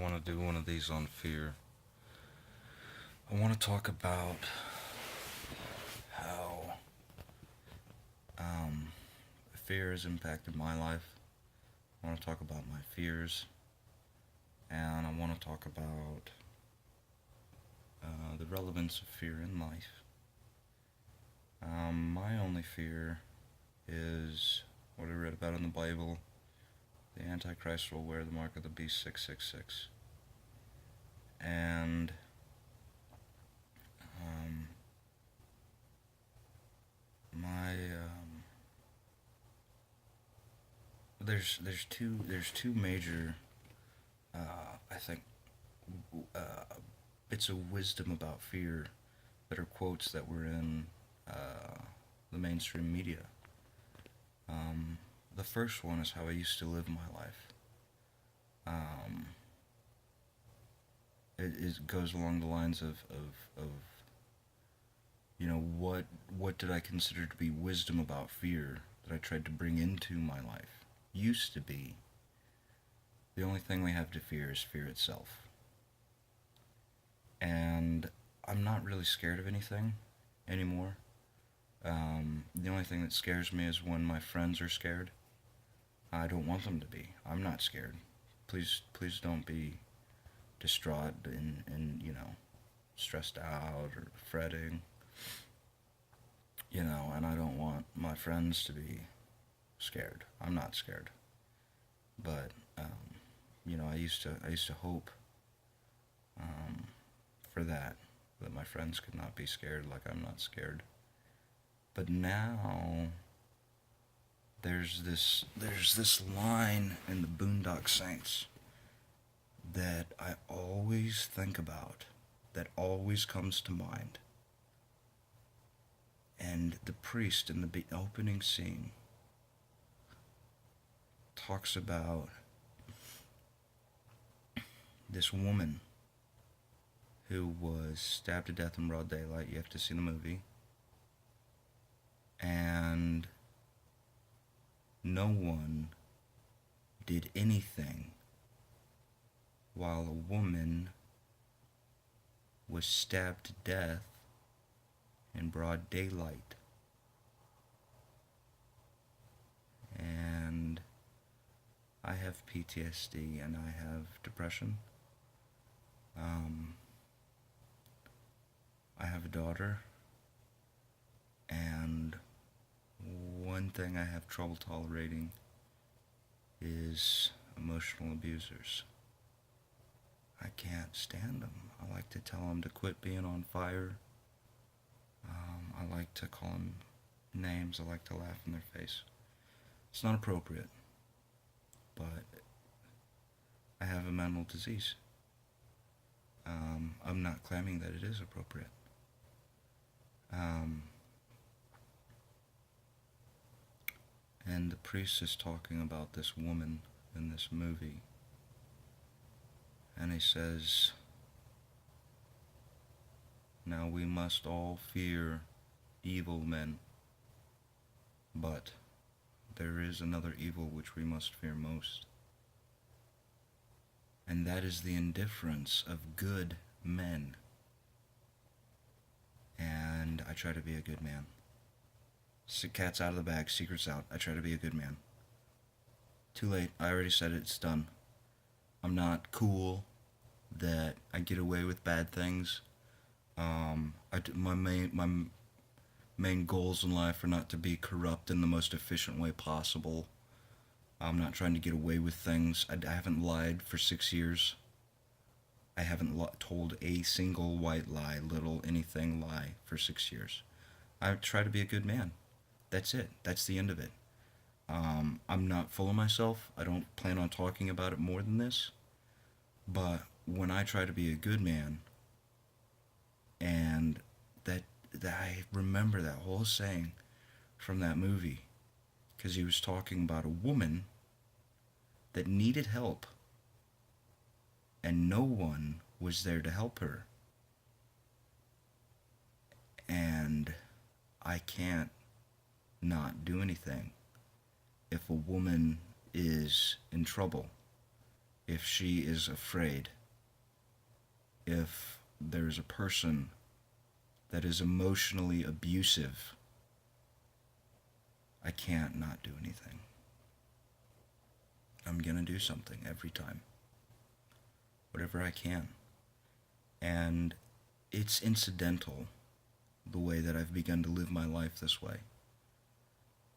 I want to do one of these on fear. I want to talk about how um, fear has impacted my life. I want to talk about my fears, and I want to talk about the relevance of fear in life. My only fear is what I read about in the Bible. The Antichrist will wear the mark of the beast 666. And um, my there's two major I think uh, bits of wisdom about fear that are quotes that were in uh, the mainstream media. Um, the first one is how I used to live my life. Um, it goes along the lines of what did I consider to be wisdom about fear that I tried to bring into my life. Used to be the only thing we have to fear is fear itself. And I'm not really scared of anything anymore. The only thing that scares me is when my friends are scared. I don't want them to be. I'm not scared. Please don't be distraught and stressed out or fretting. And I don't want my friends to be scared. I'm not scared. But I used to hope um, for that my friends could not be scared like I'm not scared. But now there's this line in the Boondock Saints that I always think about, that always comes to mind. And the priest in the opening scene talks about this woman who was stabbed to death in broad daylight. You have to see the movie. And no one did anything while a woman was stabbed to death in broad daylight. And I have PTSD and I have depression. I have a daughter, and one thing I have trouble tolerating is emotional abusers. I can't stand them. I like to tell them to quit being on fire. I like to call them names. I like to laugh in their face. It's not appropriate, but I have a mental disease. I'm not claiming that it is appropriate. Um, and the priest is talking about this woman in this movie, and he says, "Now we must all fear evil men, but there is another evil which we must fear most, and that is the indifference of good men." And I try to be a good man. Cat's out of the bag, secret's out. I try to be a good man. Too late. I already said it. It's done. I'm not cool that I get away with bad things. My main goals in life are not to be corrupt in the most efficient way possible. I'm not trying to get away with things. I haven't lied for 6 years. I haven't told a single white lie, little anything lie for 6 years. I try to be a good man. That's it. That's the end of it. I'm not full of myself. I don't plan on talking about it more than this. But when I try to be a good man, and that I remember that whole saying from that movie, because he was talking about a woman that needed help, and no one was there to help her. And I can't not do anything if a woman is in trouble, if she is afraid, if there's a person that is emotionally abusive, I can't not do anything. I'm gonna do something every time, whatever I can. And it's incidental the way that I've begun to live my life this way.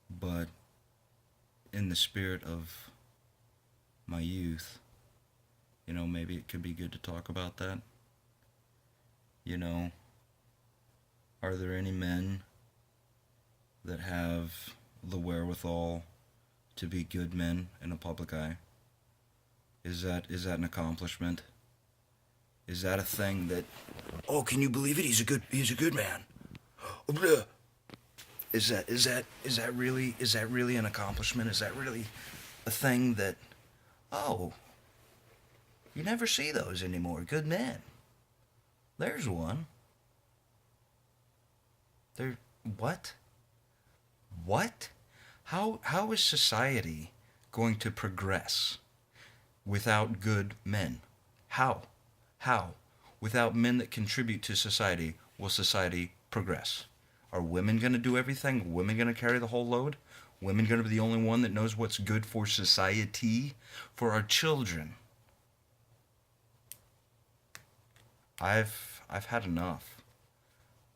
But in the spirit of my youth, maybe it could be good to talk about that. You know, are there any men that have the wherewithal to be good men in a public eye? Is that an accomplishment? Is that a thing that, oh, can you believe it? He's a good man. Is that really an accomplishment? Is that really a thing that, oh, you never see those anymore? Good men. There's one. There. What? What? How is society going to progress without good men? How? How? Without men that contribute to society, will society progress? Are women going to do everything? Women going to carry the whole load? Women going to be the only one that knows what's good for society? For our children? I've had enough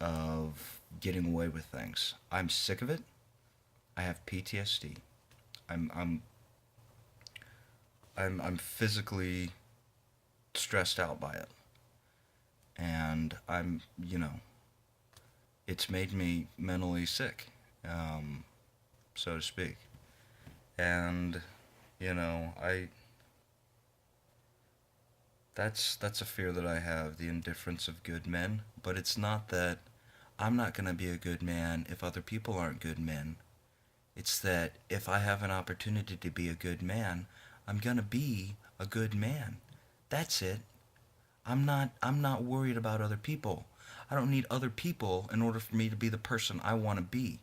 of getting away with things. I'm sick of it. I have PTSD. I'm I'm I'm physically stressed out by it. And it's made me mentally sick, so to speak. And I that's a fear that I have, the indifference of good men. But it's not that I'm not gonna be a good man if other people aren't good men. It's that if I have an opportunity to be a good man, I'm gonna be a good man. That's it. I'm not worried about other people. I don't need other people in order for me to be the person I want to be.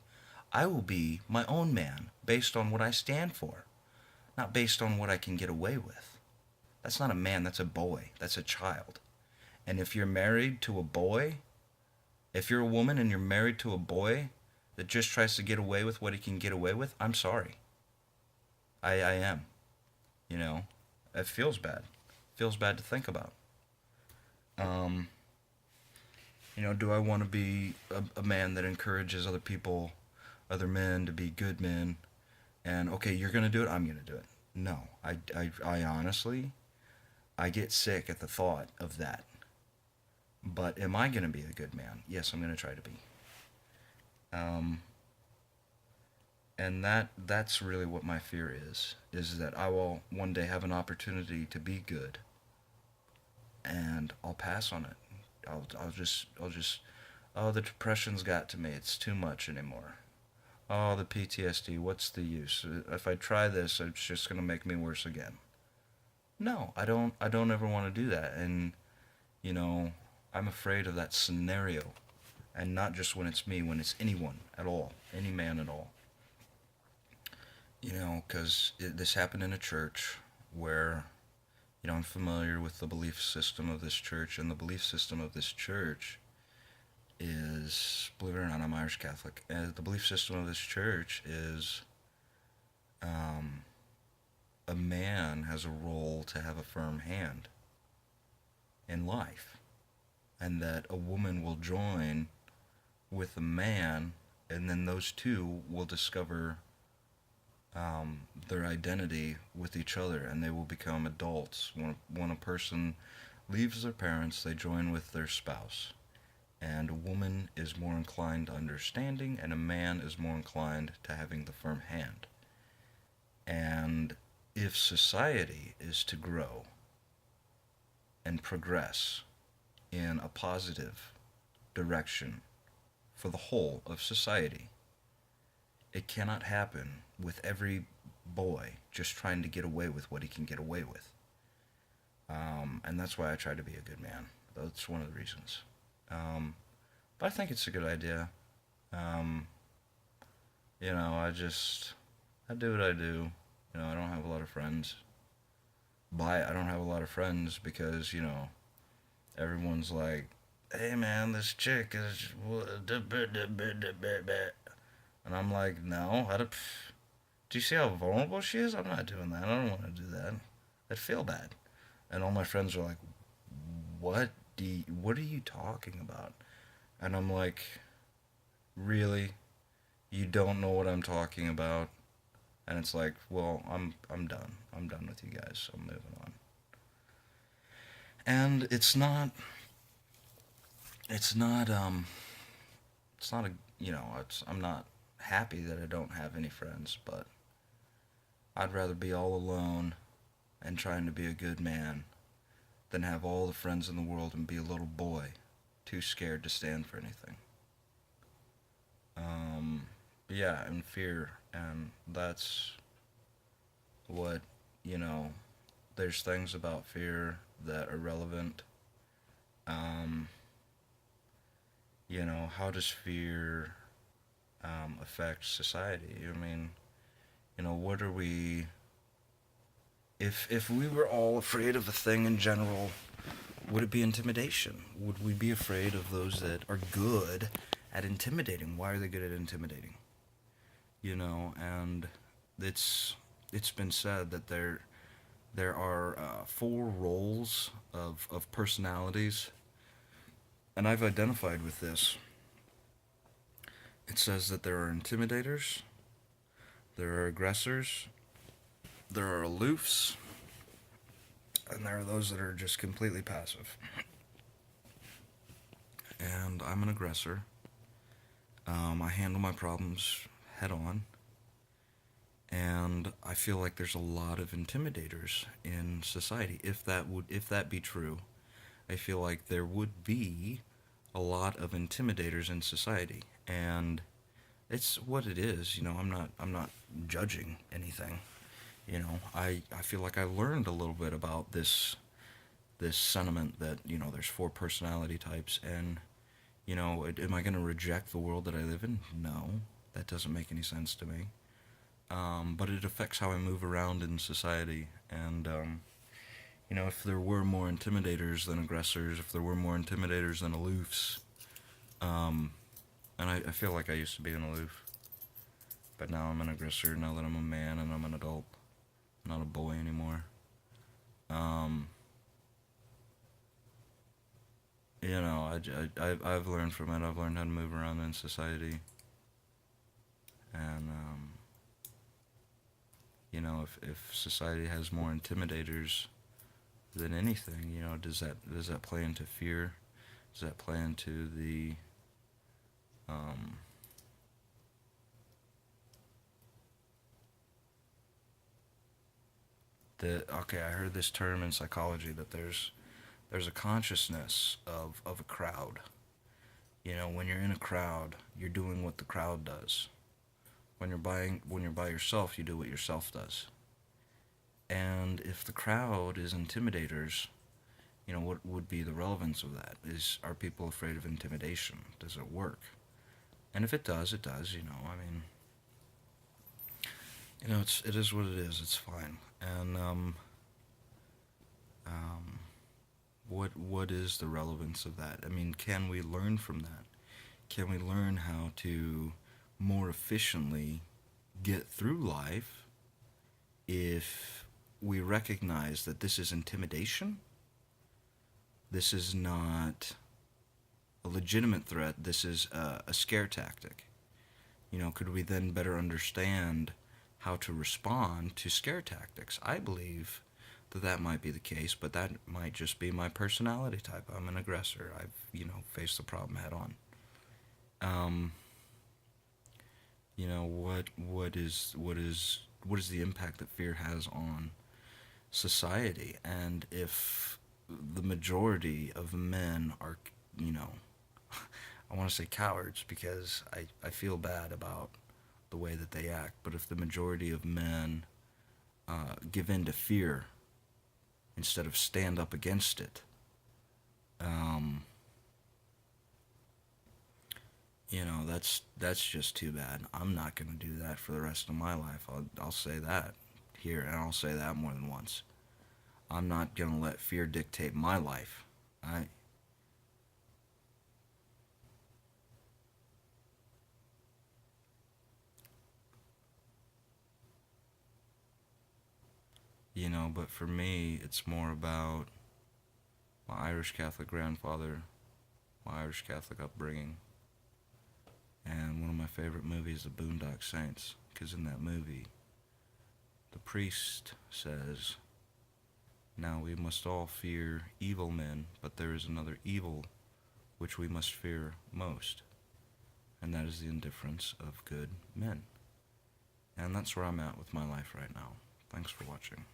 I will be my own man based on what I stand for, not based on what I can get away with. That's not a man, that's a boy. That's a child. And if you're married to a boy, if you're a woman and you're married to a boy that just tries to get away with what he can get away with, I'm sorry. I am. You know, it feels bad. It feels bad to think about. Um, do I want to be a man that encourages other people, other men to be good men? And okay, you're gonna do it. I'm gonna do it. No, I honestly, I get sick at the thought of that. But am I gonna be a good man? Yes, I'm gonna try to be. Um, and that's really what my fear is that I will one day have an opportunity to be good, and I'll pass on it. I'll just oh, the depression's got to me. It's too much anymore. Oh, the PTSD, what's the use? If I try this, it's just going to make me worse again. No, I don't ever want to do that. And you know, I'm afraid of that scenario, and not just when it's me, when it's anyone at all, any man at all. Because this happened in a church where, I'm familiar with the belief system of this church, and the belief system of this church is, believe it or not, I'm Irish Catholic. The belief system of this church is um, a man has a role to have a firm hand in life, and that a woman will join with a man, and then those two will discover their identity with each other, and they will become adults. When a person leaves their parents, they join with their spouse. And a woman is more inclined to understanding, and a man is more inclined to having the firm hand. And if society is to grow and progress in a positive direction for the whole of society, it cannot happen with every boy just trying to get away with what he can get away with. And that's why I try to be a good man. That's one of the reasons. But I think it's a good idea. Um, I do what I do. I don't have a lot of friends. I don't have a lot of friends because, everyone's like, hey man, this chick is. And I'm like, no, do you see how vulnerable she is? I'm not doing that. I don't want to do that. I'd feel bad. And all my friends are like, what are you talking about? And I'm like, really? You don't know what I'm talking about? And it's like, well, I'm done. I'm done with you guys. I'm moving on. And it's not it's not a I'm not happy that I don't have any friends, but I'd rather be all alone and trying to be a good man than have all the friends in the world and be a little boy too scared to stand for anything. Yeah, and fear, and that's what, you know, there's things about fear that are relevant. Um, how does fear affect society? I mean, what are we? If we were all afraid of a thing in general, would it be intimidation? Would we be afraid of those that are good at intimidating? Why are they good at intimidating? And it's it's been said that there are four roles of personalities, and I've identified with this. It says that there are intimidators, there are aggressors, there are aloofs, and there are those that are just completely passive. And I'm an aggressor. I handle my problems head on, and I feel like there's a lot of intimidators in society. If that be true, I feel like there would be a lot of intimidators in society, and it's what it is. I'm not judging anything. I feel like I learned a little bit about this sentiment that there's four personality types, and am I going to reject the world that I live in? No, that doesn't make any sense to me. But it affects how I move around in society, and if there were more intimidators than aggressors, if there were more intimidators than aloofs, um, and I feel like I used to be an aloof, but now I'm an aggressor. Now that I'm a man and I'm an adult, I'm not a boy anymore. Um, I've learned from it. I've learned how to move around in society, and if society has more intimidators than anything, does that play into fear? Does that play into um, okay? I heard this term in psychology that there's a consciousness of a crowd. When you're in a crowd, you're doing what the crowd does. When you're by yourself, you do what yourself does. And if the crowd is intimidators, what would be the relevance of that? Are people afraid of intimidation? Does it work? And if it does, it does. I mean, it is what it is. It's fine. And um, what is the relevance of that? I mean, can we learn from that? Can we learn how to more efficiently get through life if we recognize that this is intimidation? This is not a legitimate threat. This is a scare tactic. Could we then better understand how to respond to scare tactics? I believe that might be the case, but that might just be my personality type. I'm an aggressor. I've faced the problem head on. Um, what is the impact that fear has on society? And if the majority of men are, you know, I want to say cowards because I feel bad about the way that they act, but if the majority of men give in to fear instead of stand up against it, um, that's just too bad. I'm not gonna do that for the rest of my life. I'll say that here, and I'll say that more than once. I'm not going to let fear dictate my life. I, but for me, it's more about my Irish Catholic grandfather, my Irish Catholic upbringing, and one of my favorite movies, The Boondock Saints, because in that movie, the priest says, "Now we must all fear evil men, but there is another evil which we must fear most, and that is the indifference of good men." And that's where I'm at with my life right now. Thanks for watching.